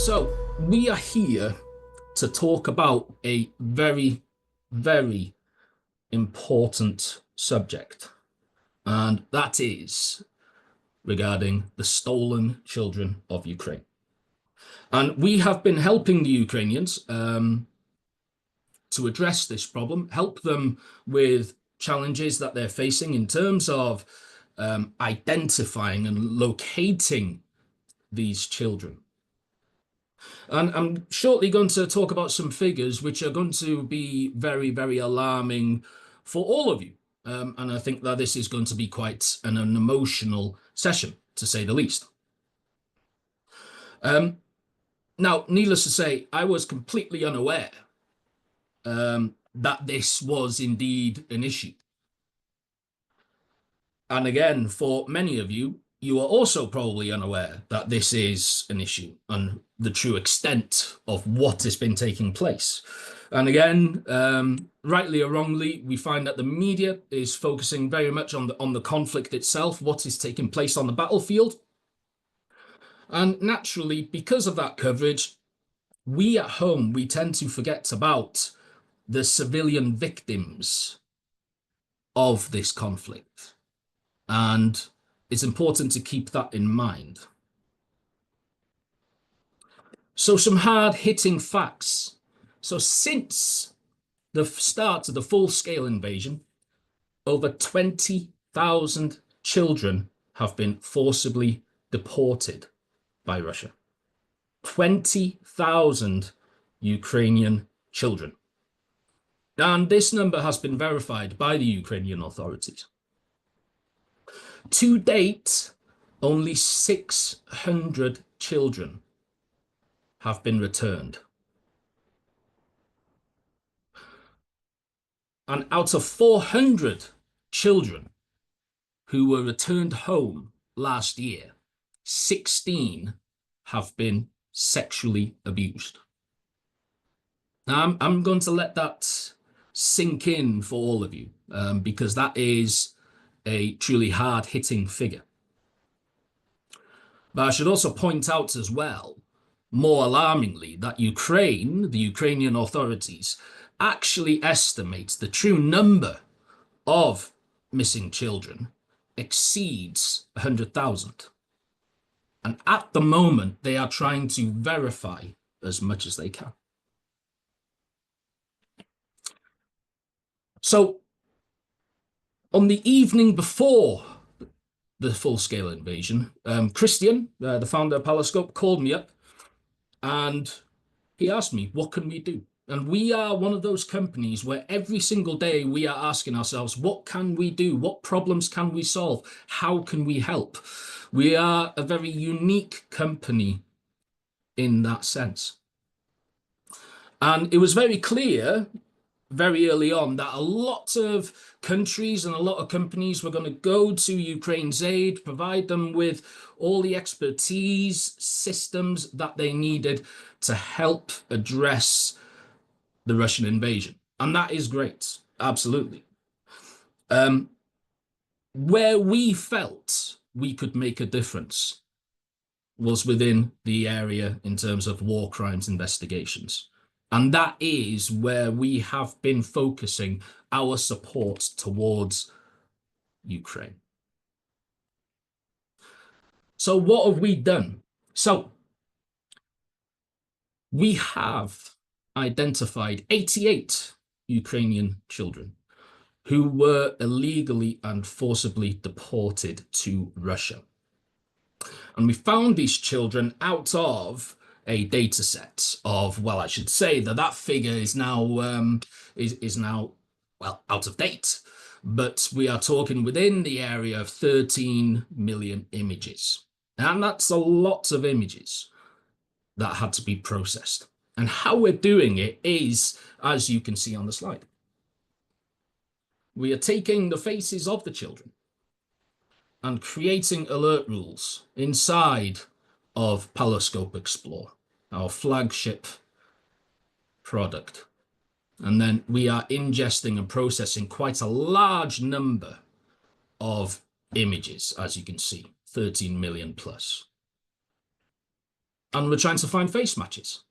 So, we are here to talk about a very, very important subject, and that is regarding the stolen children of Ukraine. And we have been helping the Ukrainians to address this problem, help them with challenges that they're facing in terms of identifying and locating these children. And I'm shortly going to talk about some figures which are going to be very, very alarming for all of you. And I think that this is going to be quite an emotional session, to say the least. Now, needless to say, I was completely unaware that this was indeed an issue. And again, for many of you, you are also probably unaware that this is an issue and the true extent of what has been taking place. And again, rightly or wrongly, we find that the media is focusing very much on the conflict itself, what is taking place on the battlefield. And naturally, because of that coverage, we at home, we tend to forget about the civilian victims of this conflict. And it's important to keep that in mind. So some hard-hitting facts. So since the start of the full-scale invasion, over 20,000 children have been forcibly deported by Russia. 20,000 Ukrainian children. And this number has been verified by the Ukrainian authorities. To date, only 600 children have been returned. And out of 400 children who were returned home last year, 16 have been sexually abused. Now, I'm going to let that sink in for all of you, because that is a truly hard-hitting figure. But I should also point out as well, more alarmingly, that Ukraine, the Ukrainian authorities, actually estimates the true number of missing children exceeds 100,000. And at the moment, they are trying to verify as much as they can. So, on the evening before the full-scale invasion, Christian, the founder of Paliscope, called me up and he asked me, what can we do? And we are one of those companies where every single day we are asking ourselves, what can we do? What problems can we solve? How can we help? We are a very unique company in that sense. And it was very clear very early on that a lot of countries and a lot of companies were going to go to Ukraine's aid, provide them with all the expertise, systems that they needed to help address the Russian invasion. And that is great, absolutely. Where we felt we could make a difference was within the area in terms of war crimes investigations. And that is where we have been focusing our support towards Ukraine. So what have we done? So we have identified 88 Ukrainian children who were illegally and forcibly deported to Russia. And we found these children out of a data set of, well, I should say that figure is now well, out of date, but we are talking within the area of 13 million images. And that's a lot of images that had to be processed. And how we're doing it is, as you can see on the slide, we are taking the faces of the children and creating alert rules inside of Paliscope Explore, our flagship product. And then we are ingesting and processing quite a large number of images, as you can see, 13 million plus. and we're trying to find face matches.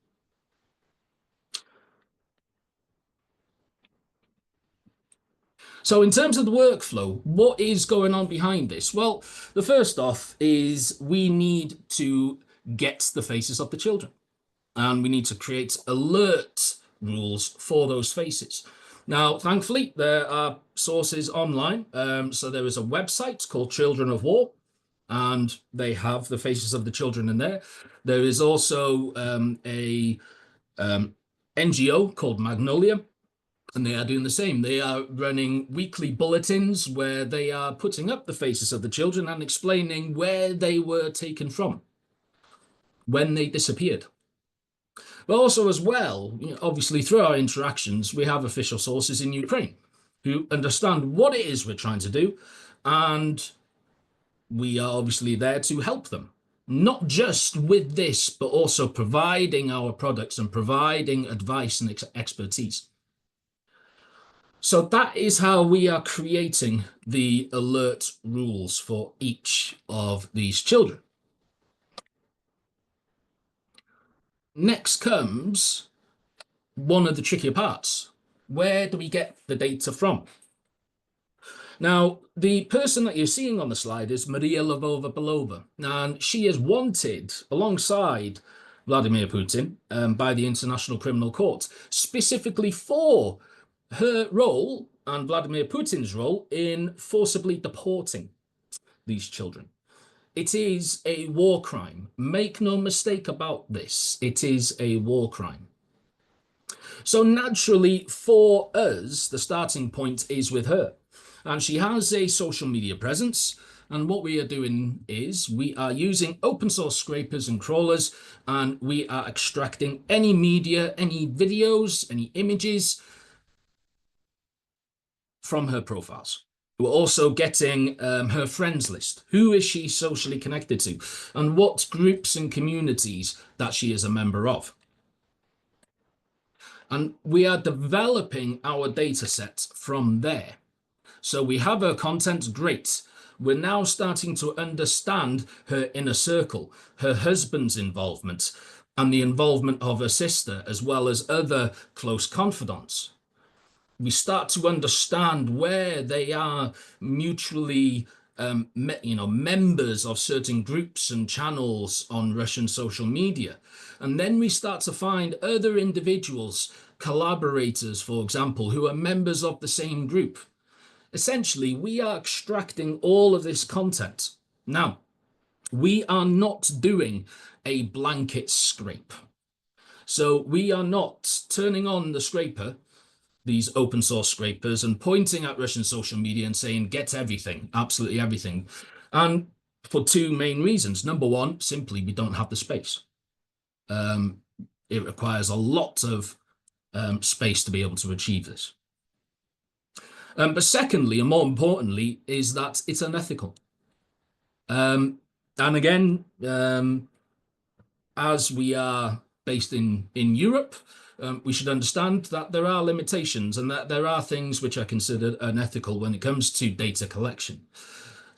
So in terms of the workflow, what is going on behind this? Well, the first off is we need to get the faces of the children, and we need to create alert rules for those faces. Now, thankfully, there are sources online. So there is a website called Children of War, and they have the faces of the children in there. There is also a NGO called Magnolia, and they are doing the same. They are running weekly bulletins where they are putting up the faces of the children and explaining where they were taken from, when they disappeared. But also as well, obviously through our interactions, we have official sources in Ukraine who understand what it is we're trying to do, and we are obviously there to help them. Not just with this, but also providing our products and providing advice and expertise. So that is how we are creating the alert rules for each of these children. Next comes one of the trickier parts. Where do we get the data from? Now, the person that you're seeing on the slide is Maria Lvova-Belova, and she is wanted alongside Vladimir Putin by the International Criminal Court, specifically for her role and Vladimir Putin's role in forcibly deporting these children. It is a war crime. Make no mistake about this. It is a war crime. So naturally, for us, the starting point is with her. And she has a social media presence. And what we are doing is we are using open source scrapers and crawlers, and we are extracting any media, any videos, any images from her profiles. We're also getting her friends list. Who is she socially connected to? And what groups and communities that she is a member of. And we are developing our data set from there. So we have her content, great. We're now starting to understand her inner circle, her husband's involvement, and the involvement of her sister, as well as other close confidants. We start to understand where they are mutually members of certain groups and channels on Russian social media. And then we start to find other individuals, collaborators, for example, who are members of the same group. Essentially, we are extracting all of this content. Now, we are not doing a blanket scrape. So we are not turning on the scraper, these open source scrapers, and pointing at Russian social media and saying, get everything, absolutely everything. And for two main reasons. Number one, simply we don't have the space. It requires a lot of space to be able to achieve this. But secondly, and more importantly, is that it's unethical. And again, as we are based in Europe, we should understand that there are limitations and that there are things which are considered unethical when it comes to data collection.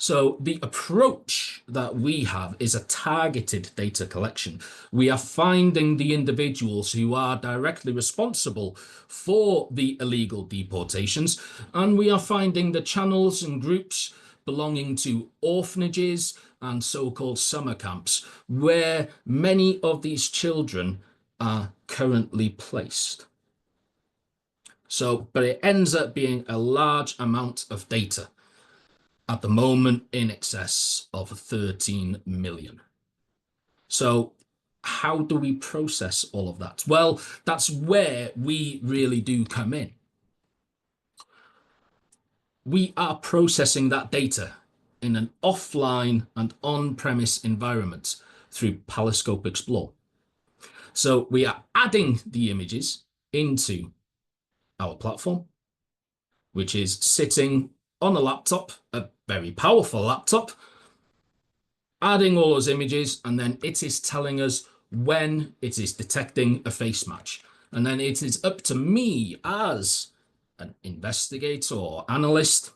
So the approach that we have is a targeted data collection. We are finding the individuals who are directly responsible for the illegal deportations, and we are finding the channels and groups belonging to orphanages and so-called summer camps, where many of these children are currently placed. But it ends up being a large amount of data. At the moment, in excess of 13 million. So how do we process all of that? Well, that's where we really do come in. We are processing that data in an offline and on-premise environment through Paliscope Explore. So we are adding the images into our platform, which is sitting on a laptop, a very powerful laptop, adding all those images, and then it is telling us when it is detecting a face match. And then it is up to me as an investigator or analyst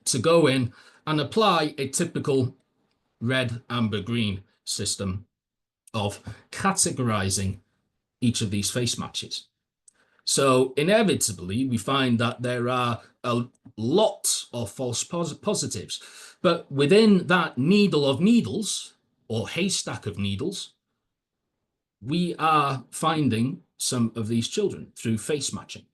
to go in and apply a typical red, amber, green system of categorizing each of these face matches. So inevitably, we find that there are a lot of false positives. But within that needle of needles, or haystack of needles, we are finding some of these children through face matching.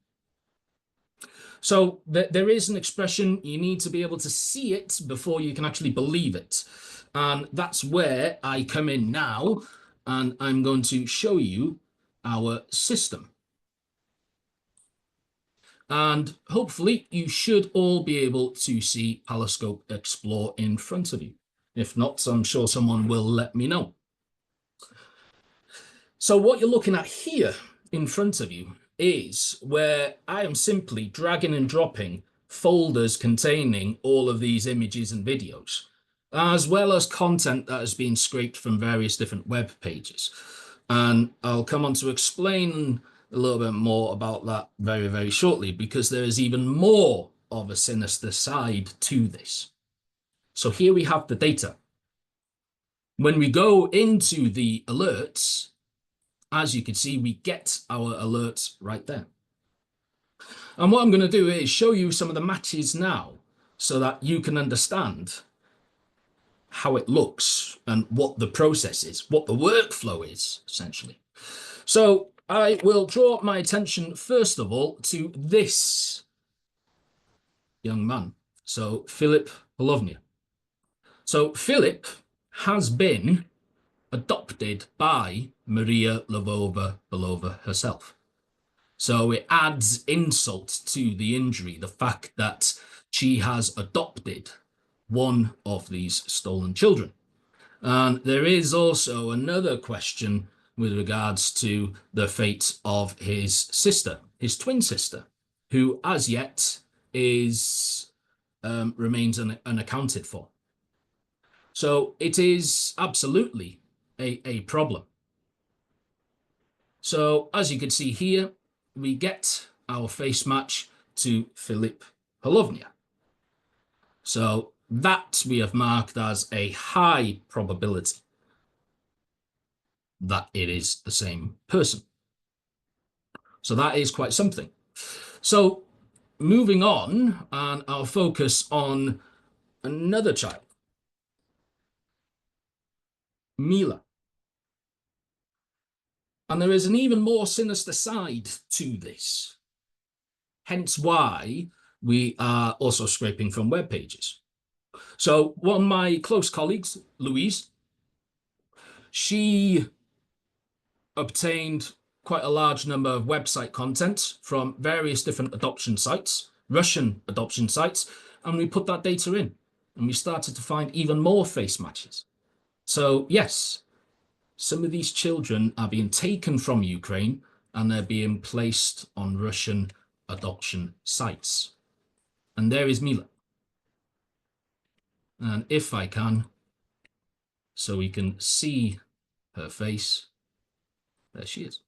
So there is an expression, you need to be able to see it before you can actually believe it. And that's where I come in now, and I'm going to show you our system. And hopefully you should all be able to see Paliscope Explore in front of you. If not, I'm sure someone will let me know. So what you're looking at here in front of you is where I am simply dragging and dropping folders containing all of these images and videos, as well as content that has been scraped from various different web pages. And I'll come on to explain a little bit more about that very, very shortly, because there is even more of a sinister side to this. So here we have the data. When we go into the alerts, as you can see, we get our alerts right there. And what I'm going to do is show you some of the matches now so that you can understand how it looks and what the process is, what the workflow is, essentially. So I will draw my attention, first of all, to this young man. So Philip Holovnia. So Philip has been adopted by Maria Lvova-Belova herself. So it adds insult to the injury, the fact that she has adopted one of these stolen children. And there is also another question with regards to the fate of his sister, his twin sister, who as yet is remains unaccounted for. So it is absolutely a problem. So as you can see here, we get our face match to Philip Holovnia. So that we have marked as a high probability that it is the same person. So that is quite something. So moving on, and I'll focus on another child, Mila. And there is an even more sinister side to this. Hence why we are also scraping from web pages. So one of my close colleagues, Louise, she obtained quite a large number of website content from various different adoption sites, Russian adoption sites, and we put that data in, and we started to find even more face matches. So yes, some of these children are being taken from Ukraine and they're being placed on Russian adoption sites. And there is Mila. And if I can, so we can see her face, there she is.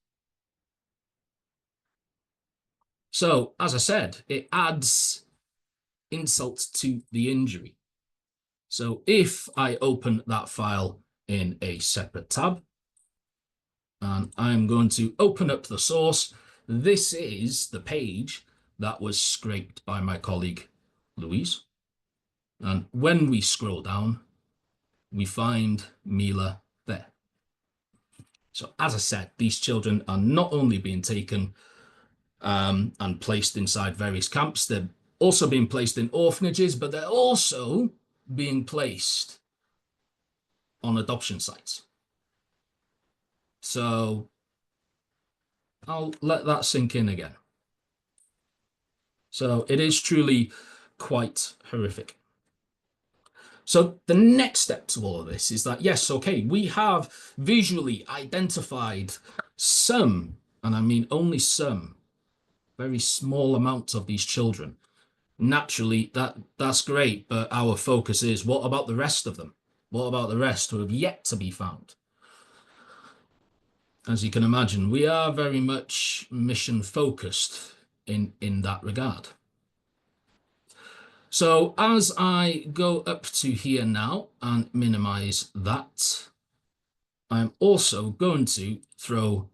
So, as I said, it adds insult to the injury. So if I open that file in a separate tab, and I'm going to open up the source, this is the page that was scraped by my colleague, Louise. And when we scroll down, we find Mila there. So as I said, these children are not only being taken and placed inside various camps, they're also being placed in orphanages, but they're also being placed on adoption sites. So I'll let that sink in again. So it is truly quite horrific. So the next step to all of this is that, yes, okay, we have visually identified some, and I mean only some, very small amounts of these children. Naturally, that's great, but our focus is, what about the rest of them? What about the rest who have yet to be found? As you can imagine, we are very much mission focused in that regard. So as I go up to here now and minimize that, I'm also going to throw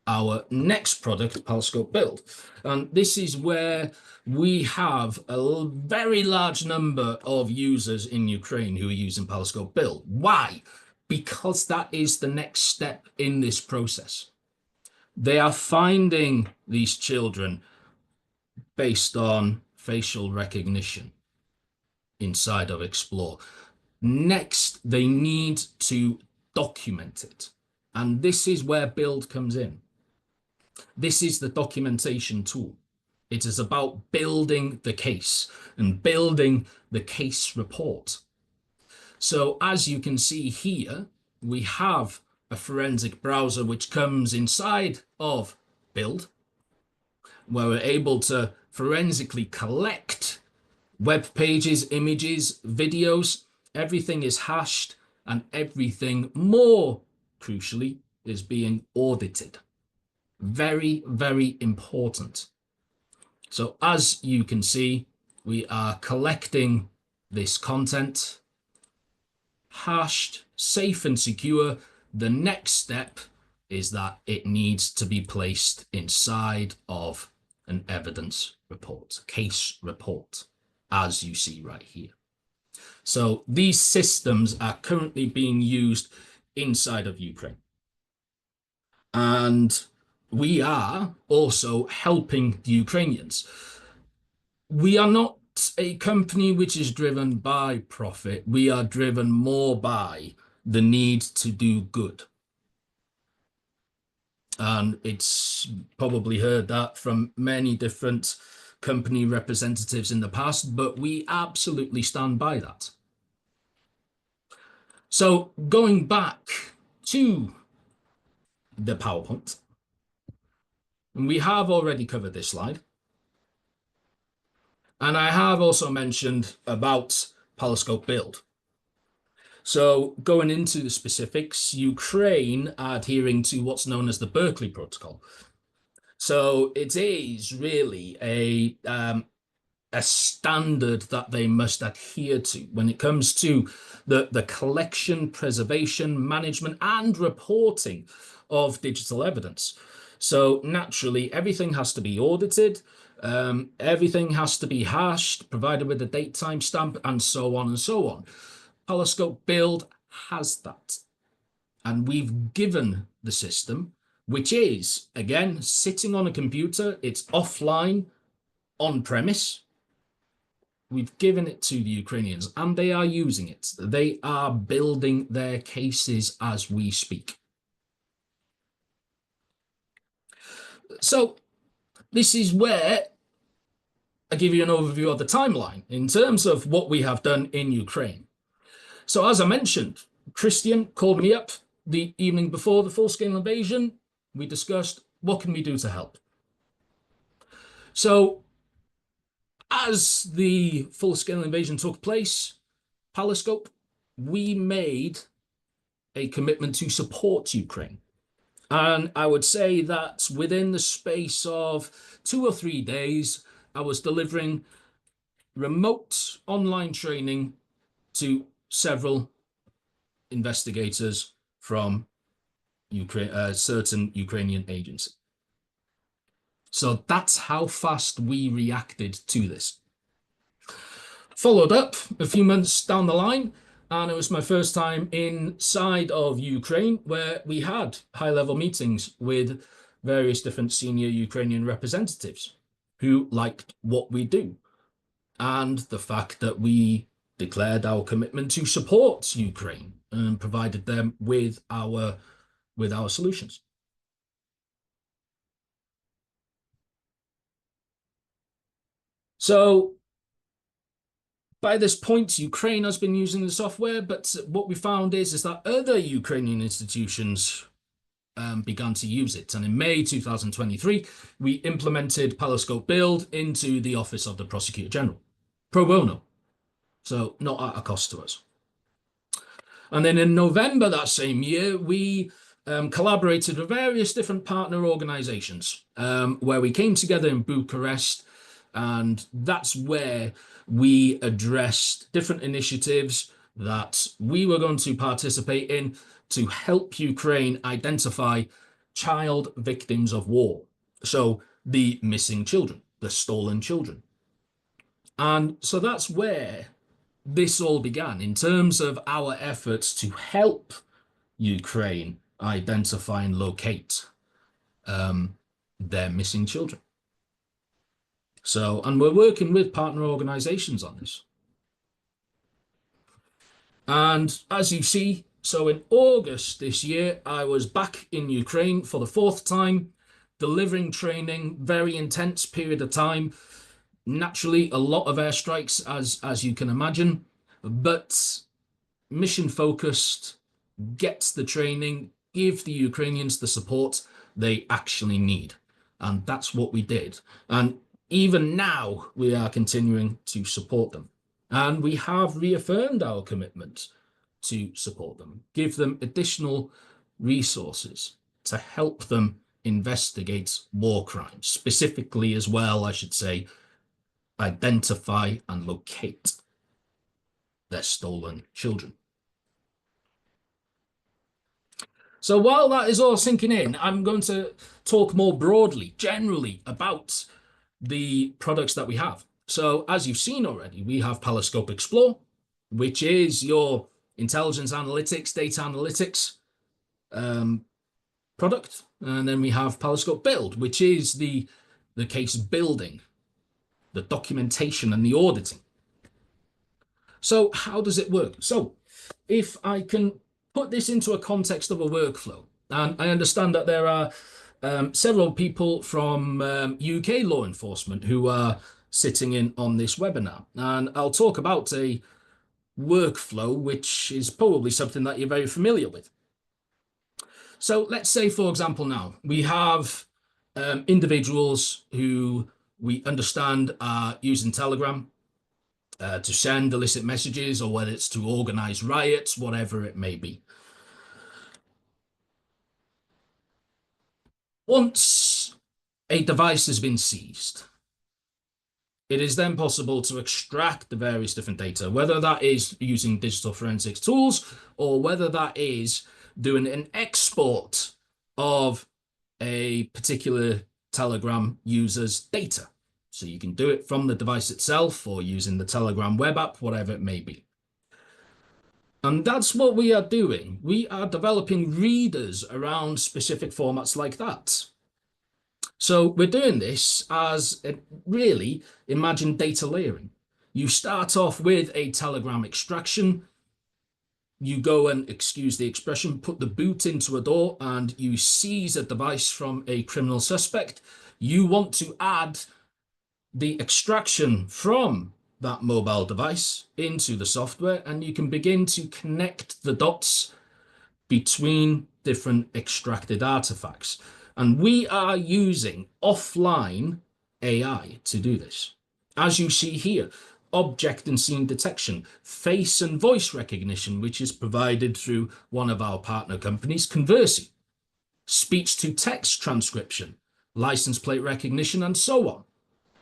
our next product, Paliscope Build. And this is where we have a very large number of users in Ukraine who are using Paliscope Build. Why? Because that is the next step in this process. They are finding these children based on facial recognition inside of Explore. Next, they need to document it. And this is where Build comes in. This is the documentation tool. It is about building the case and building the case report. So as you can see here, we have a forensic browser which comes inside of Build, where we're able to forensically collect web pages, images, videos. Everything is hashed, and everything, more crucially, is being audited. Very, very important. So as you can see, we are collecting this content, hashed, safe and secure. The next step is that it needs to be placed inside of an evidence report, case report, as you see right here. So these systems are currently being used inside of Ukraine. And we are also helping the Ukrainians. We are not a company which is driven by profit. We are driven more by the need to do good. And it's probably heard that from many different company representatives in the past, but we absolutely stand by that. So going back to the PowerPoint, and we have already covered this slide. And I have also mentioned about Paliscope Build. So going into the specifics, Ukraine are adhering to what's known as the Berkeley Protocol. So it is really a standard that they must adhere to when it comes to the collection, preservation, management, and reporting of digital evidence. So naturally, everything has to be audited, everything has to be hashed, provided with a date timestamp, and so on and so on. Paliscope Build has that. And we've given the system, which is, again, sitting on a computer, it's offline, on premise. We've given it to the Ukrainians and they are using it. They are building their cases as we speak. So this is where I give you an overview of the timeline in terms of what we have done in Ukraine. So as I mentioned, Christian called me up the evening before the full-scale invasion. We discussed what can we do to help. So as the full-scale invasion took place, Paliscope, we made a commitment to support Ukraine. And I would say that within the space of 2 or 3 days, I was delivering remote online training to several investigators from certain Ukrainian agencies. So that's how fast we reacted to this. Followed up a few months down the line, and it was my first time inside of Ukraine where we had high-level meetings with various different senior Ukrainian representatives who liked what we do and the fact that we declared our commitment to support Ukraine and provided them with our solutions. So by this point, Ukraine has been using the software, but what we found is that other Ukrainian institutions began to use it. And in May 2023, we implemented Paliscope Build into the Office of the Prosecutor General, pro bono, so not at a cost to us. And then in November that same year, we collaborated with various different partner organizations where we came together in Bucharest, and that's where we addressed different initiatives that we were going to participate in to help Ukraine identify child victims of war. So the missing children, the stolen children. And so that's where this all began in terms of our efforts to help Ukraine identify and locate their missing children. So, and we're working with partner organizations on this. And as you see, so in August this year, I was back in Ukraine for the fourth time, delivering training, very intense period of time. Naturally, a lot of airstrikes, as you can imagine, but mission focused, gets the training, give the Ukrainians the support they actually need. And that's what we did. And even now, we are continuing to support them. And we have reaffirmed our commitment to support them, give them additional resources to help them investigate war crimes, specifically as well, I should say, identify and locate their stolen children. So while that is all sinking in, I'm going to talk more broadly, generally, about the products that we have. So as you've seen already, we have Paliscope Explore, which is your intelligence analytics, data analytics product. And then we have Paliscope Build, which is the case building, the documentation and the auditing. So how does it work? So if I can put this into a context of a workflow, and I understand that there are several people from UK law enforcement who are sitting in on this webinar, and I'll talk about a workflow which is probably something that you're very familiar with. So let's say, for example, now we have individuals who we understand are using Telegram to send illicit messages, or whether it's to organize riots, whatever it may be. Once a device has been seized, it is then possible to extract the various different data, whether that is using digital forensics tools or whether that is doing an export of a particular Telegram user's data. So you can do it from the device itself or using the Telegram web app, whatever it may be. And that's what we are doing. We are developing readers around specific formats like that. So we're doing this as really imagine data layering. You start off with a Telegram extraction. You go and, excuse the expression, put the boot into a door and you seize a device from a criminal suspect. You want to add the extraction from that mobile device into the software, and you can begin to connect the dots between different extracted artifacts. And we are using offline AI to do this. As you see here, object and scene detection, face and voice recognition, which is provided through one of our partner companies, Conversi, speech to text transcription, license plate recognition, and so on.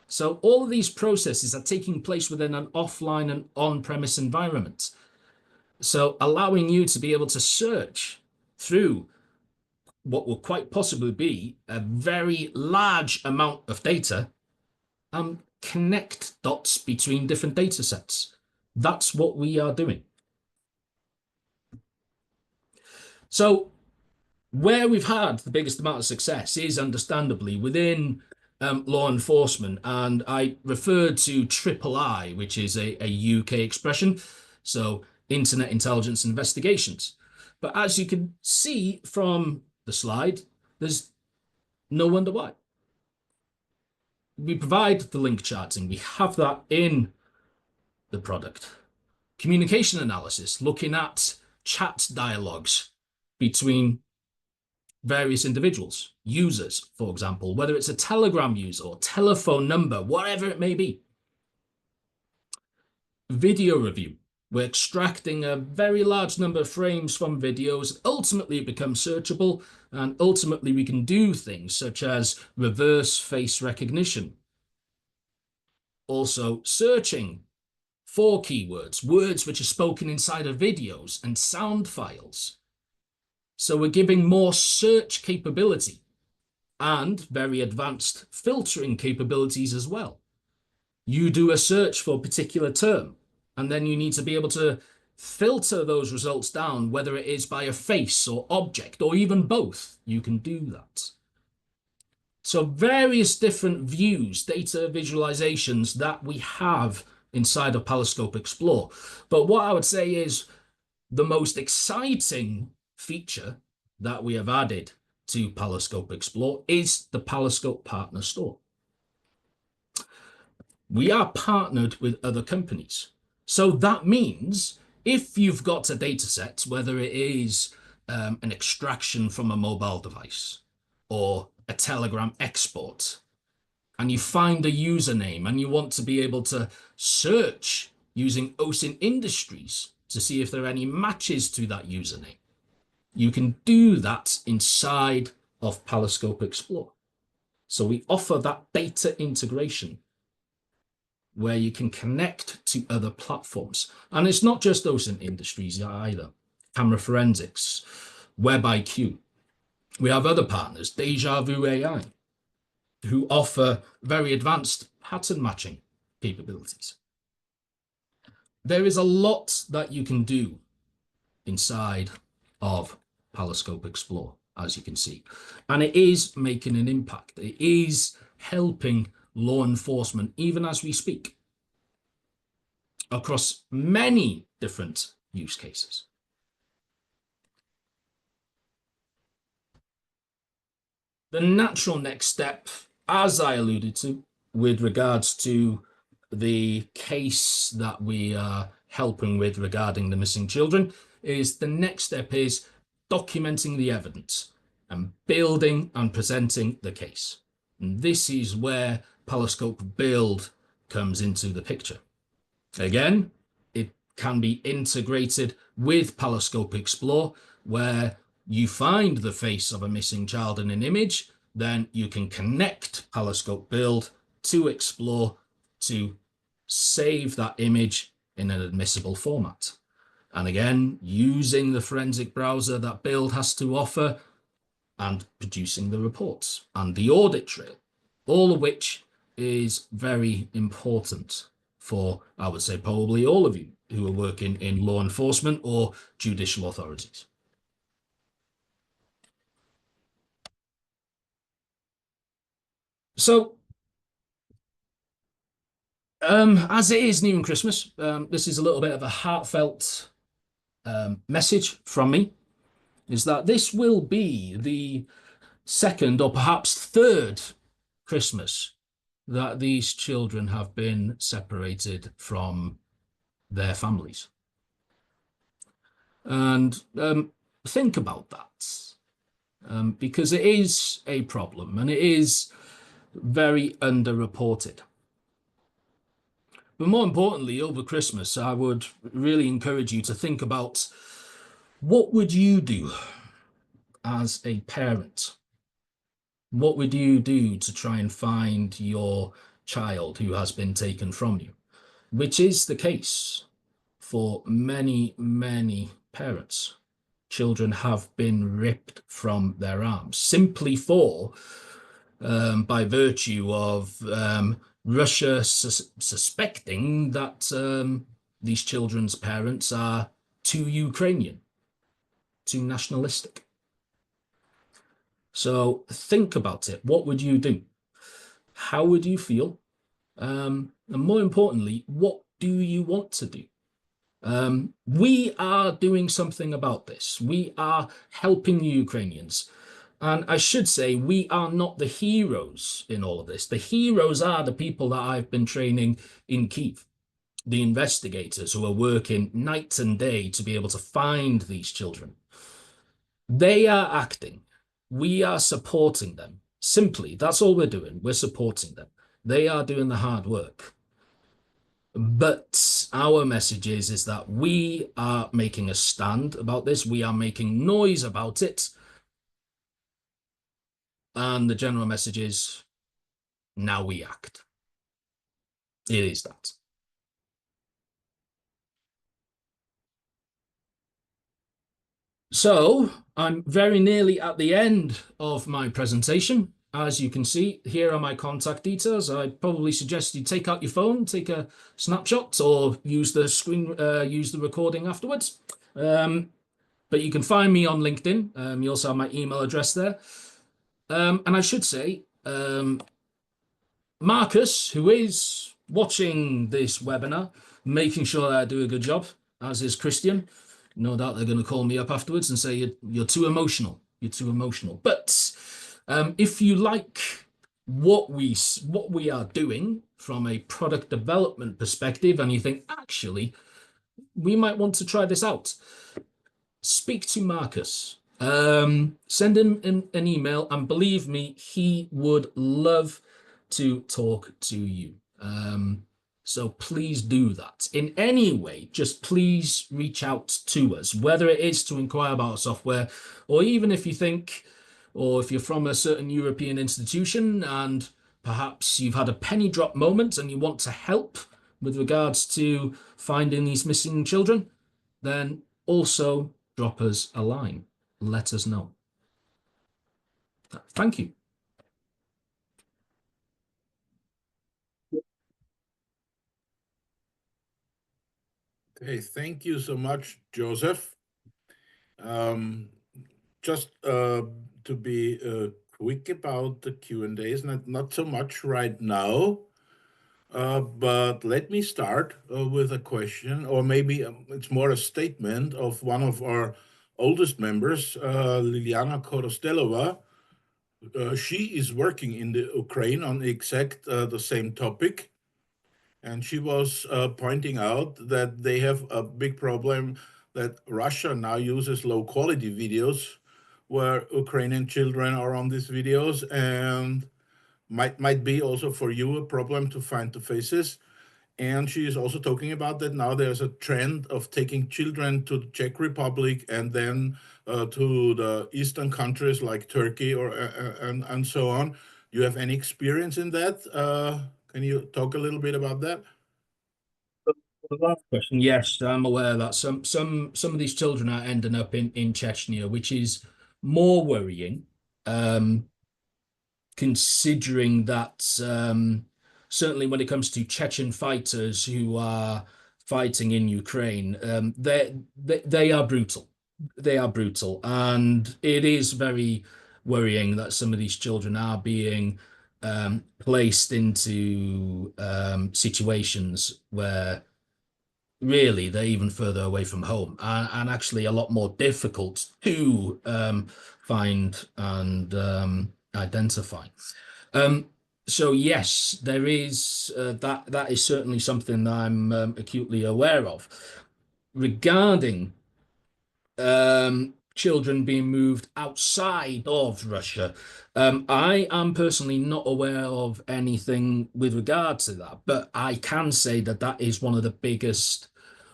So all of these processes are taking place within an offline and on-premise environment. So allowing you to be able to search through what will quite possibly be a very large amount of data and connect dots between different data sets. That's what we are doing. So where we've had the biggest amount of success is understandably within law enforcement, and I referred to III, which is a UK expression, so Internet Intelligence Investigations. But as you can see from the slide, there's no wonder why. We provide the link charting, we have that in the product. Communication analysis, looking at chat dialogues between various individuals, users, for example, whether it's a Telegram user or telephone number, whatever it may be. Video review. We're extracting a very large number of frames from videos. Ultimately, it becomes searchable, and ultimately we can do things such as reverse face recognition. Also, searching for keywords, words which are spoken inside of videos and sound files. So we're giving more search capability and very advanced filtering capabilities as well. You do a search for a particular term, and then you need to be able to filter those results down, whether it is by a face or object or even both. You can do that. So various different views, data visualizations that we have inside of Paliscope Explore. But what I would say is the most exciting feature that we have added to Paliscope Explore is the Paliscope Partner Store. We are partnered with other companies. So that means if you've got a data set, whether it is an extraction from a mobile device or a Telegram export, and you find a username and you want to be able to search using OSINT Industries to see if there are any matches to that username, you can do that inside of Paliscope Explore. So we offer that data integration where you can connect to other platforms. And it's not just OSINT Industries either. Camera Forensics, WebIQ. We have other partners, Deja Vu AI, who offer very advanced pattern matching capabilities. There is a lot that you can do inside of Paliscope Explore, as you can see. And it is making an impact. It is helping law enforcement, even as we speak, across many different use cases. The natural next step, as I alluded to, with regards to the case that we are helping with regarding the missing children, is the next step is documenting the evidence and building and presenting the case. And this is where Paliscope Build comes into the picture. Again, it can be integrated with Paliscope Explore, where you find the face of a missing child in an image, then you can connect Paliscope Build to Explore to save that image in an admissible format. And again, using the forensic browser that Build has to offer and producing the reports and the audit trail, all of which is very important for, I would say, probably all of you who are working in law enforcement or judicial authorities. So, as it is New and Christmas, this is a little bit of a heartfelt message from me, is that this will be the second or perhaps third Christmas that these children have been separated from their families. And think about that, because it is a problem and it is very underreported. But more importantly, over Christmas, I would really encourage you to think about what would you do as a parent? What would you do to try and find your child who has been taken from you? Which is the case for many, many parents. Children have been ripped from their arms simply by virtue of Russia suspecting that these children's parents are too Ukrainian, too nationalistic. So think about it. What would you do? How would you feel? And more importantly, what do you want to do? We are doing something about this. We are helping the Ukrainians. And I should say, we are not the heroes in all of this. The heroes are the people that I've been training in Kyiv, the investigators who are working night and day to be able to find these children. They are acting. We are supporting them. Simply, that's all we're doing. We're supporting them. They are doing the hard work. But our message is that we are making a stand about this. We are making noise about it. And the general message is, now we act. It is that. So I'm very nearly at the end of my presentation. As you can see, here are my contact details. I probably suggest you take out your phone, take a snapshot, or use the recording afterwards. But you can find me on LinkedIn. You also have my email address there. And I should say, Marcus, who is watching this webinar, making sure that I do a good job, as is Christian. No doubt they're going to call me up afterwards and say you're too emotional. You're too emotional. But if you like what we are doing from a product development perspective, and you think actually we might want to try this out, speak to Marcus. Send him an email, and believe me, he would love to talk to you. So please do that. In any way, just please reach out to us, whether it is to inquire about software, or even if you think, or if you're from a certain European institution and perhaps you've had a penny drop moment and you want to help with regards to finding these missing children, then also drop us a line. Let us know. Thank you. Okay, thank you so much, Joseph. Just to be quick about the Q&As, not so much right now, but let me start with a question, or maybe it's more a statement of one of our oldest members, Liliana Korostelova. She is working in the Ukraine on exact the same topic. And she was pointing out that they have a big problem that Russia now uses low quality videos where Ukrainian children are on these videos, and might be also for you a problem to find the faces. And she is also talking about that now there's a trend of taking children to the Czech Republic and then to the eastern countries like Turkey or and so on. You have any experience in that? Can you talk a little bit about that? The last question, yes, I'm aware that some of these children are ending up in Chechnya, which is more worrying, um, considering that certainly when it comes to Chechen fighters who are fighting in Ukraine, they are brutal. They are brutal, and it is very worrying that some of these children are being placed into situations where really they're even further away from home and actually a lot more difficult to find and identify. Um, so yes, there is that is certainly something that I'm acutely aware of regarding children being moved outside of Russia. I am personally not aware of anything with regard to that, but I can say that that is one of the biggest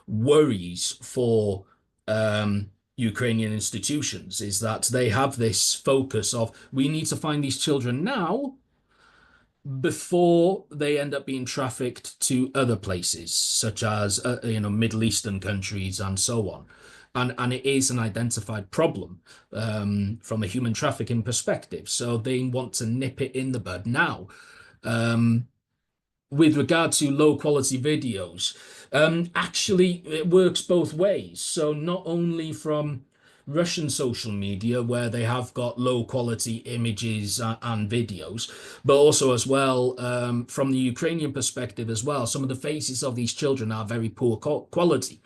worries for Ukrainian institutions is that they have this focus of we need to find these children now before they end up being trafficked to other places, such as Middle Eastern countries and so on. And it is an identified problem from a human trafficking perspective. So they want to nip it in the bud now. With regard to low quality videos, actually it works both ways. So not only from Russian social media where they have got low quality images and videos, but also as well from the Ukrainian perspective as well. Some of the faces of these children are very poor quality,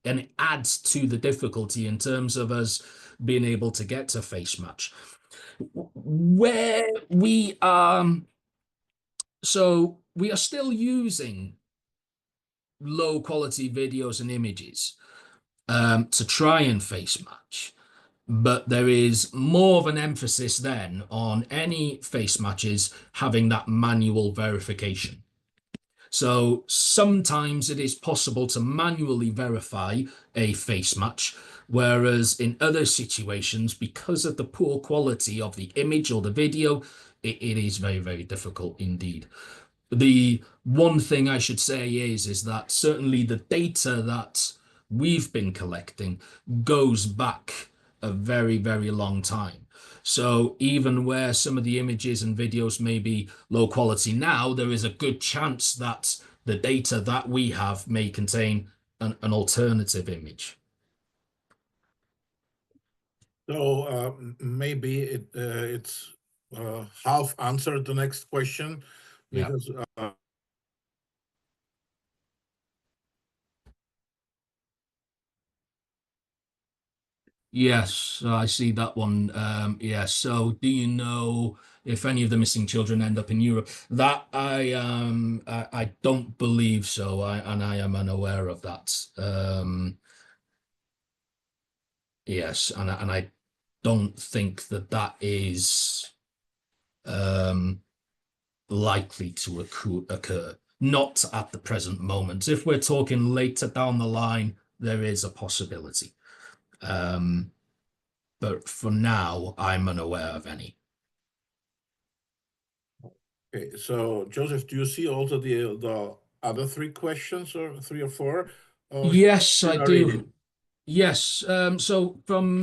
and it adds to the difficulty in terms of us being able to get to face match. Where we are, so we are still using low quality videos and images to try and face match. But there is more of an emphasis then on any face matches having that manual verification. So sometimes it is possible to manually verify a face match, whereas in other situations, because of the poor quality of the image or the video, it is very, very difficult indeed. The one thing I should say is that certainly the data that we've been collecting goes back a very, very long time. So even where some of the images and videos may be low quality now, there is a good chance that the data that we have may contain an alternative image. So maybe it's half answered the next question Yeah. because Yes, I see that one. Yes. So, do you know if any of the missing children end up in Europe? That I don't believe so. And I am unaware of that. Yes, and I don't think that that is um, likely to occur. Not at the present moment. If we're talking later down the line, there is a possibility. Um, but for now, I'm unaware of any. okay. So Joseph, do you see also the other three questions or three or four? Or Yes, I should I read it? do. Yes. So from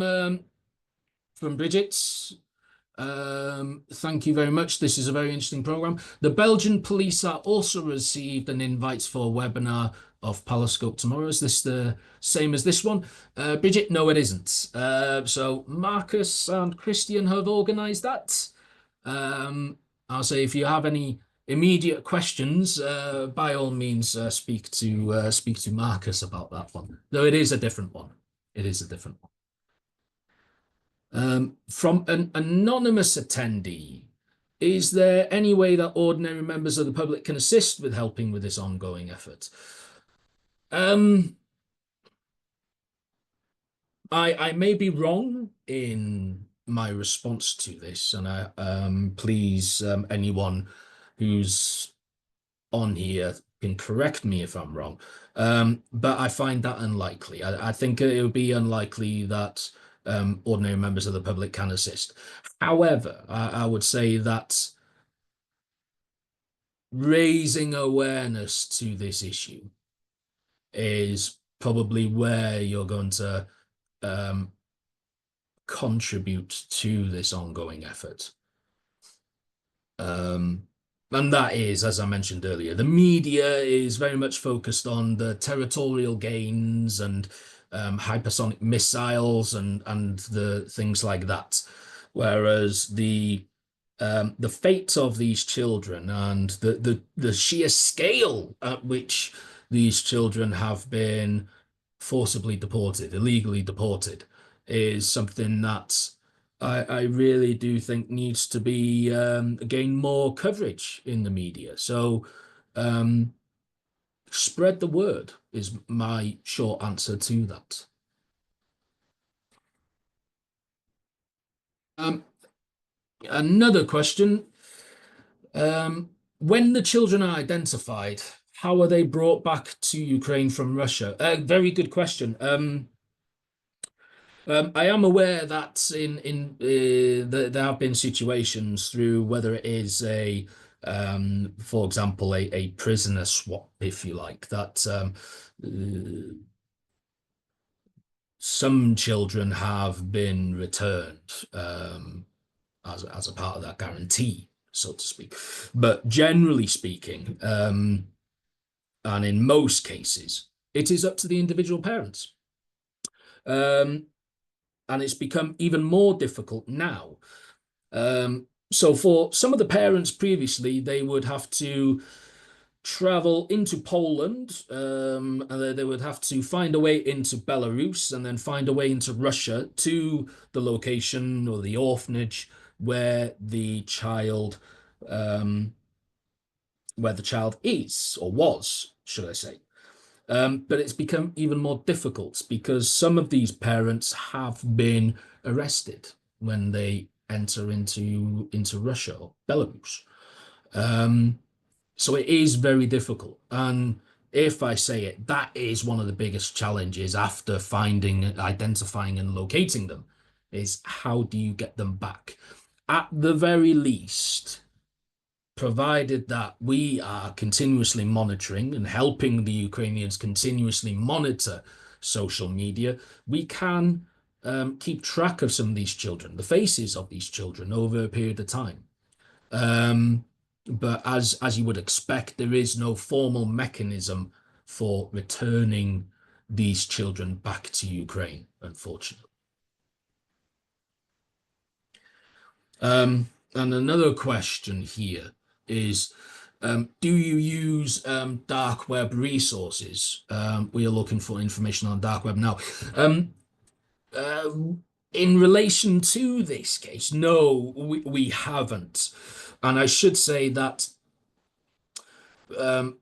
Bridget, thank you very much. This is a very interesting program. The Belgian police are also received an invite for a webinar of Paliscope tomorrow. Is this the same as this one? Bridget, no, it isn't. So Marcus and Christian have organised that. Um, I'll say if you have any immediate questions, by all means, speak to Marcus about that one. Though it is a different one. It is a different one. From an anonymous attendee, is there any way that ordinary members of the public can assist with helping with this ongoing effort? Um, I may be wrong in my response to this, and please anyone who's on here can correct me if I'm wrong. But I find that unlikely. I think it would be unlikely that ordinary members of the public can assist. However, I would say that raising awareness to this issue is probably where you're going to um, contribute to this ongoing effort. Um, and that is, as I mentioned earlier, the media is very much focused on the territorial gains and hypersonic missiles and the things like that, whereas the fate of these children and the sheer scale at which these children have been forcibly deported, illegally deported, is something that I really do think needs to be gain more coverage in the media. So um, spread the word is my short answer to that. Um, Another question. When the children are identified, how are they brought back to Ukraine from Russia? Very good question. I am aware that there have been situations through whether it is for example, a prisoner swap, if you like, that some children have been returned as a part of that guarantee, so to speak. But generally speaking, and in most cases, it is up to the individual parents. And it's become even more difficult now. So for some of the parents previously, they would have to travel into Poland, and they would have to find a way into Belarus and then find a way into Russia to the location or the orphanage where the child um, is or was, should I say. But it's become even more difficult because some of these parents have been arrested when they enter into Russia or Belarus. Um, so it is very difficult. And if I say it, that is one of the biggest challenges after finding, identifying, and locating them is how do you get them back? At the very least, provided that we are continuously monitoring and helping the Ukrainians continuously monitor social media, we can keep track of some of these children, the faces of these children over a period of time. Um, but as you would expect, there is no formal mechanism for returning these children back to Ukraine, unfortunately. And another question here is, do you use dark web resources? We are looking for information on dark web now. Uh, in relation to this case, no, we haven't. And I should say that um,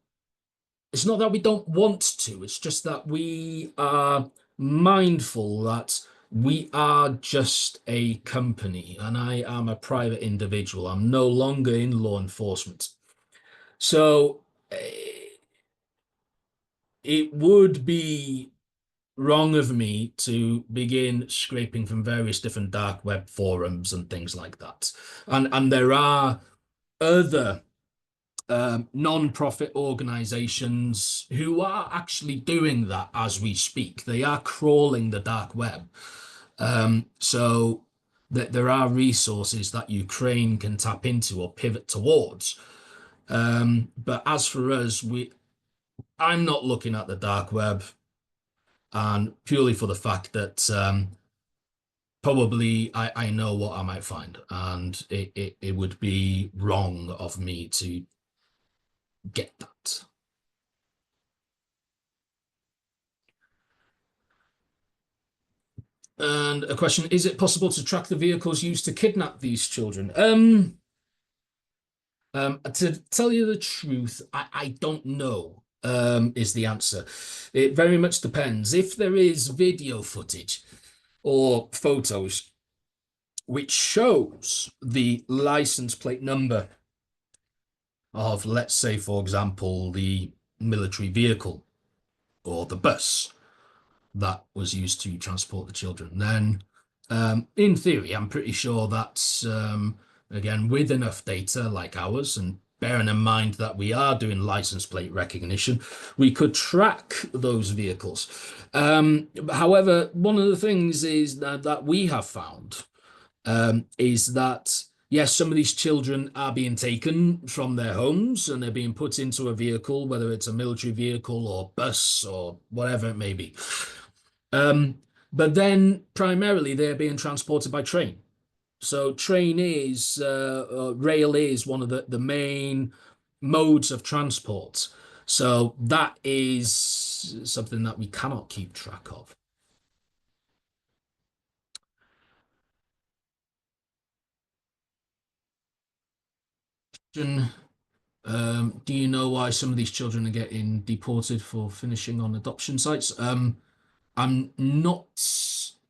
it's not that we don't want to, it's just that we are mindful that we are just a company and I am a private individual. I'm no longer in law enforcement. So it would be wrong of me to begin scraping from various different dark web forums and things like that. And there are other non-profit organizations who are actually doing that as we speak. They are crawling the dark web. So that there are resources that Ukraine can tap into or pivot towards. But as for us, I'm not looking at the dark web, and purely for the fact that probably I know what I might find, and it would be wrong of me to get that. And a question, is it possible to track the vehicles used to kidnap these children? To tell you the truth, I don't know, is the answer. It very much depends. If there is video footage or photos which shows the license plate number of, let's say, for example, the military vehicle or the bus that was used to transport the children, then in theory, I'm pretty sure that's, again, with enough data like ours, and bearing in mind that we are doing license plate recognition, we could track those vehicles. However, one of the things is that we have found is that yes, some of these children are being taken from their homes and they're being put into a vehicle, whether it's a military vehicle or bus or whatever it may be. But then primarily they're being transported by train. So train is, rail is one of the main modes of transport. So that is something that we cannot keep track of. Do you know why some of these children are getting deported for finishing on adoption sites? I'm not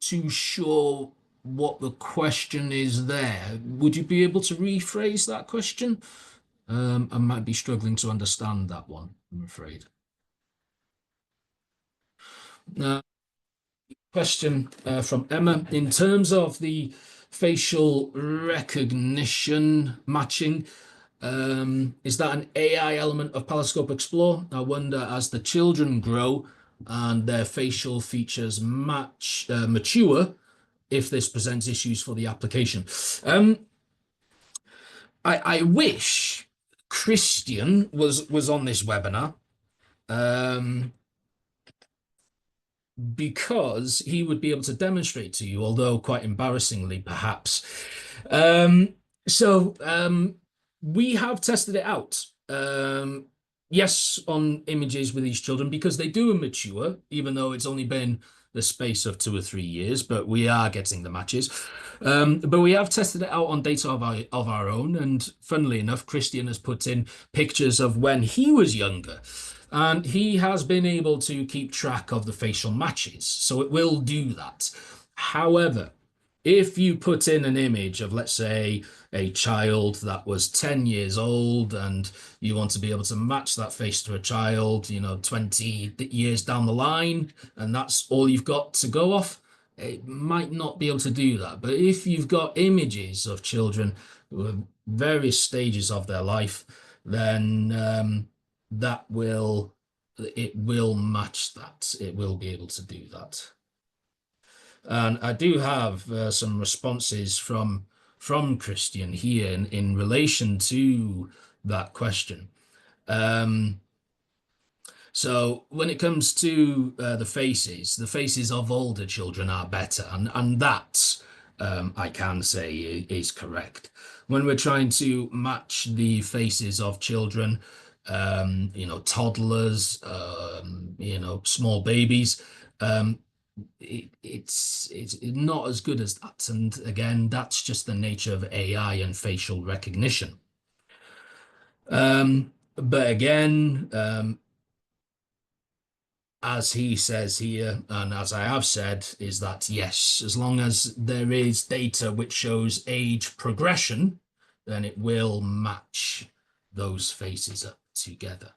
too sure what the question is there. Would you be able to rephrase that question? I might be struggling to understand that one, I'm afraid. Question from Emma. In terms of the facial recognition matching, is that an AI element of Paliscope Explore? I wonder as the children grow and their facial features mature, if this presents issues for the application. I wish Christian was on this webinar. Because he would be able to demonstrate to you, although quite embarrassingly, perhaps. Um, so we have tested it out. Yes, on images with these children, because they do mature, even though it's only been the space of 2 or 3 years, but we are getting the matches. But we have tested it out on data of our own, and funnily enough, Christian has put in pictures of when he was younger. And he has been able to keep track of the facial matches, so it will do that. However, if you put in an image of, let's say, a child that was 10 years old and you want to be able to match that face to a child, 20 years down the line, and that's all you've got to go off, it might not be able to do that. But if you've got images of children with various stages of their life, then it will match that. It will be able to do that. And I do have some responses from Christian here in relation to that question. Um, so when it comes to the faces of older children are better, and that I can say is correct. When we're trying to match the faces of children, toddlers, small babies, um, it's not as good as that. And again, that's just the nature of AI and facial recognition. But again, as he says here, and as I have said, is that yes, as long as there is data which shows age progression, then it will match those faces up together.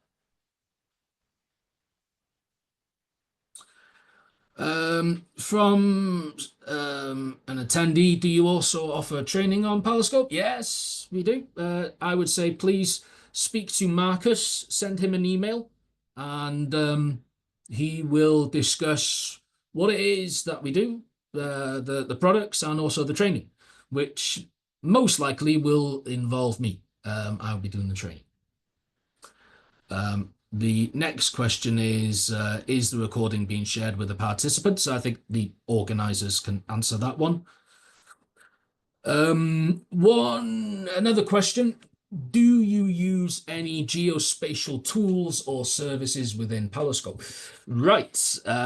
From an attendee, do you also offer training on Paliscope? Yes, we do. I would say please speak to Marcus, send him an email, and he will discuss what it is that we do, the products, and also the training, which most likely will involve me. I'll be doing the training. The next question is the recording being shared with the participants? I think the organizers can answer that one. Another question. Do you use any geospatial tools or services within Paliscope? Right,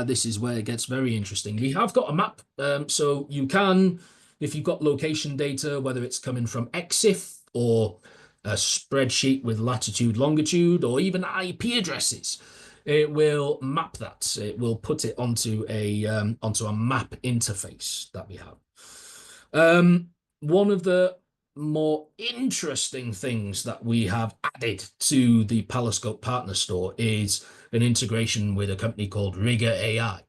this is where it gets very interesting. We have got a map, so you can, if you've got location data, whether it's coming from EXIF or a spreadsheet with latitude, longitude, or even IP addresses, it will map that. It will put it onto a map interface that we have. One of the more interesting things that we have added to the Paliscope Partner Store is an integration with a company called Rigger AI,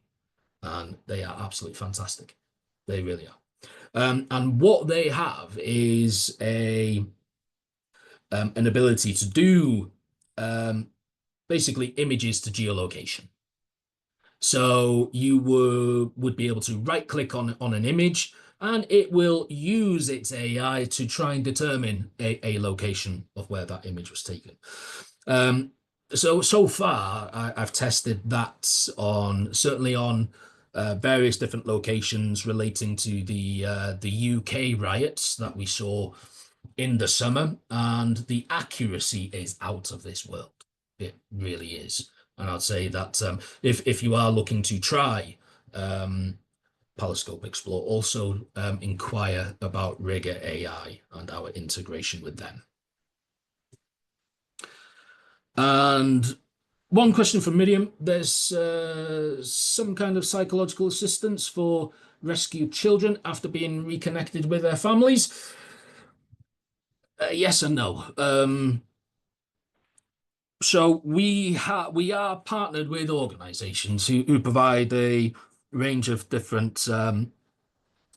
and they are absolutely fantastic. They really are. And what they have is an ability to do basically images to geolocation. So you would be able to right click on an image and it will use its AI to try and determine a location of where that image was taken. So far, I've tested that certainly on various different locations relating to the UK riots that we saw in the summer, and the accuracy is out of this world. It really is. And I'd say that if you are looking to try Paliscope Explore, also inquire about Rigger AI and our integration with them. And one question from Miriam. There's some kind of psychological assistance for rescued children after being reconnected with their families. Yes and no. So we are partnered with organisations who provide a range of different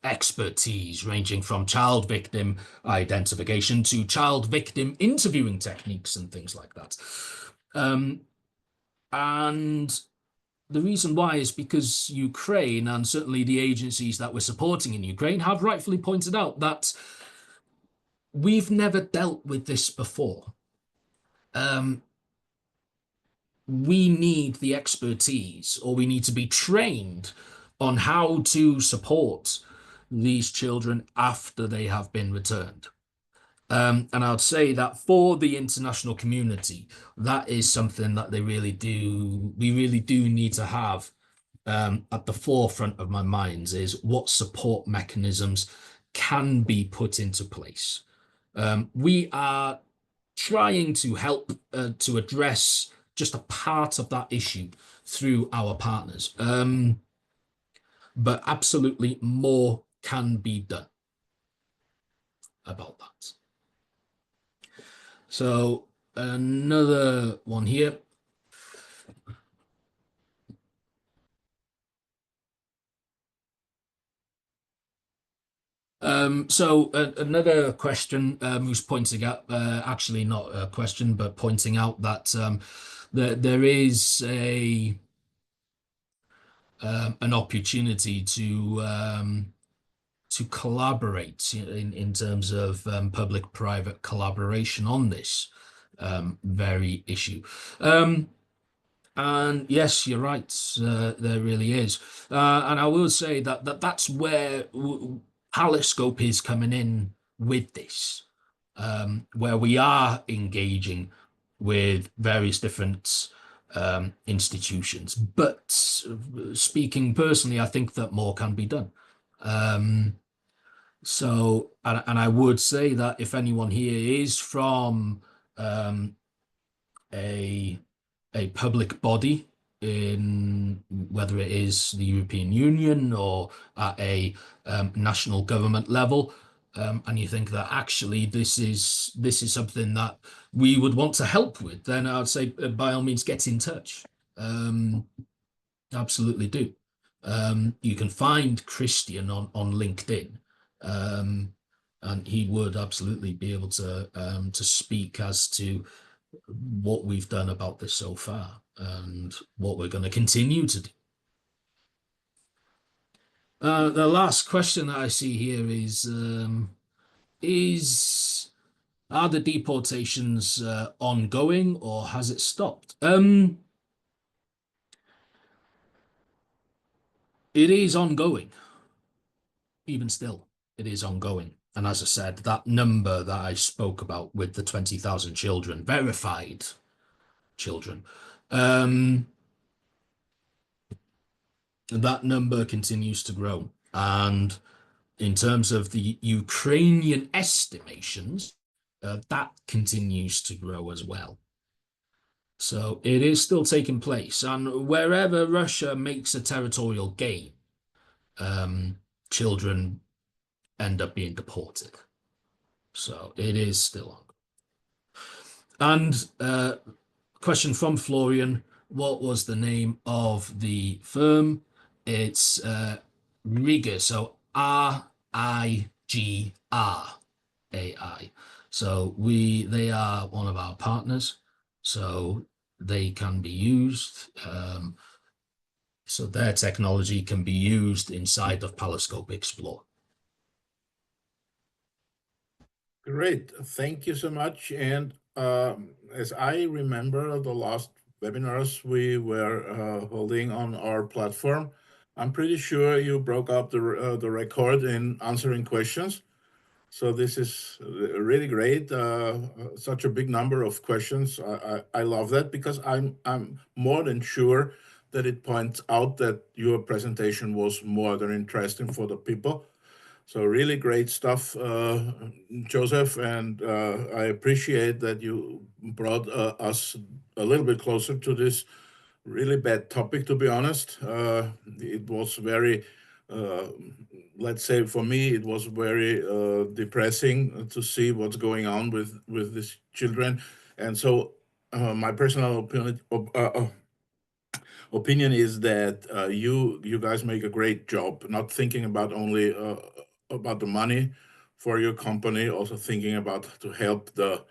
expertise, ranging from child victim identification to child victim interviewing techniques and things like that. And the reason why is because Ukraine, and certainly the agencies that we're supporting in Ukraine, have rightfully pointed out that we've never dealt with this before. We need the expertise, or we need to be trained on how to support these children after they have been returned. And I'd say that for the international community, that is something that we really do need to have at the forefront of my minds, is what support mechanisms can be put into place. We are trying to help to address just a part of that issue through our partners. But absolutely more can be done about that. So another one here. Another question who's pointing out, actually not a question, but pointing out that there is an opportunity to collaborate in terms of public-private collaboration on this very issue. And yes, you're right. There really is, and I will say that's where Paliscope is coming in with this, where we are engaging with various different institutions. But speaking personally, I think that more can be done. Um, and I would say that if anyone here is from um, a a public body in whether it is the European Union or at a national government level, and you think that actually this is something that we would want to help with, then I'd say by all means get in touch. Um, Absolutely do. You can find Christian on LinkedIn, um, and he would absolutely be able to speak as to what we've done about this so far and what we're going to continue to do. The last question that I see here is are the deportations ongoing or has it stopped? It is ongoing, even still. It is ongoing. And as I said, that number that I spoke about with the 20,000 children, verified children, that number continues to grow. And in terms of the Ukrainian estimations, that continues to grow as well. So it is still taking place. And wherever Russia makes a territorial gain, children end up being deported. So it is still on. And question from Florian, what was the name of the firm? It's Riga, so RIGR. So they are one of our partners, so they can be used. So their technology can be used inside of Paliscope Explore. Great. Thank you so much. And as I remember the last webinars we were holding on our platform, I'm pretty sure you broke up the record in answering questions. So this is really great. Such a big number of questions. I love that because I'm more than sure that it points out that your presentation was more than interesting for the people. So really great stuff, Joseph, and I appreciate that you brought us a little bit closer to this really bad topic, to be honest. It was very, uh, let's say for me, it was very depressing to see what's going on with these children. And so my personal opinion is that you guys make a great job, not thinking about only about the money for your company, also thinking about to help the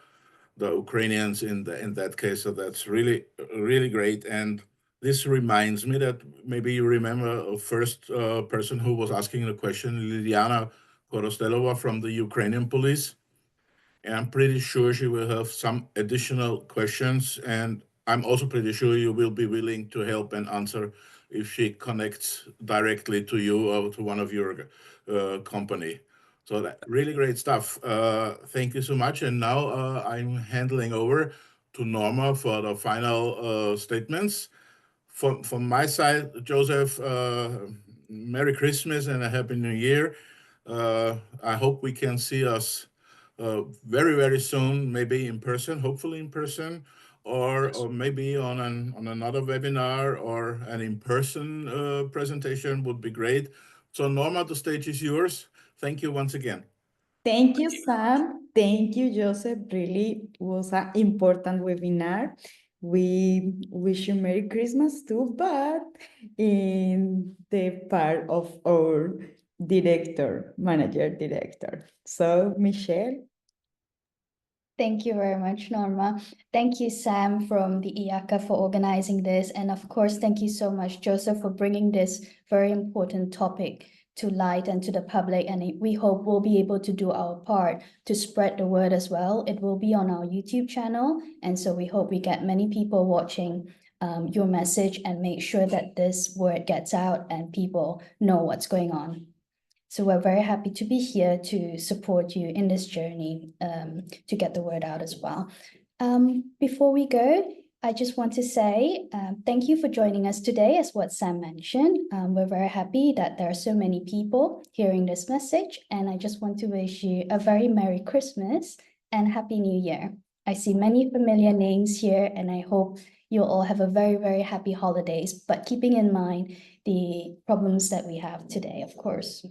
Ukrainians in that case. So that's really great. And this reminds me that maybe you remember a first person who was asking the question, Liliana Korostelova from the Ukrainian police. And I'm pretty sure she will have some additional questions. And I'm also pretty sure you will be willing to help and answer if she connects directly to you or to one of your company. So that really great stuff. Thank you so much. And now I'm handling over to Norma for the final statements. From my side, Joseph, Merry Christmas and a Happy New Year. I hope we can see us very soon, maybe in person, hopefully in person, Yes. or maybe on another webinar or an in-person presentation would be great. So Norma, the stage is yours. Thank you once again. Thank you, Sam. Thank you, Joseph. Really was an important webinar. We wish you Merry Christmas too, but in the part of our manager director. So, Michelle. Thank you very much, Norma. Thank you, Sam from the IACA for organizing this. And of course, thank you so much, Joseph, for bringing this very important topic to light and to the public. And we hope we'll be able to do our part to spread the word as well. It will be on our YouTube channel. And so we hope we get many people watching your message and make sure that this word gets out and people know what's going on. So we're very happy to be here to support you in this journey to get the word out as well. Before we go, I just want to say thank you for joining us today, as what Sam mentioned. We're very happy that there are so many people hearing this message, and I just want to wish you a very Merry Christmas and Happy New Year. I see many familiar names here, and I hope you'll all have a very, very happy holidays, but keeping in mind the problems that we have today, of course.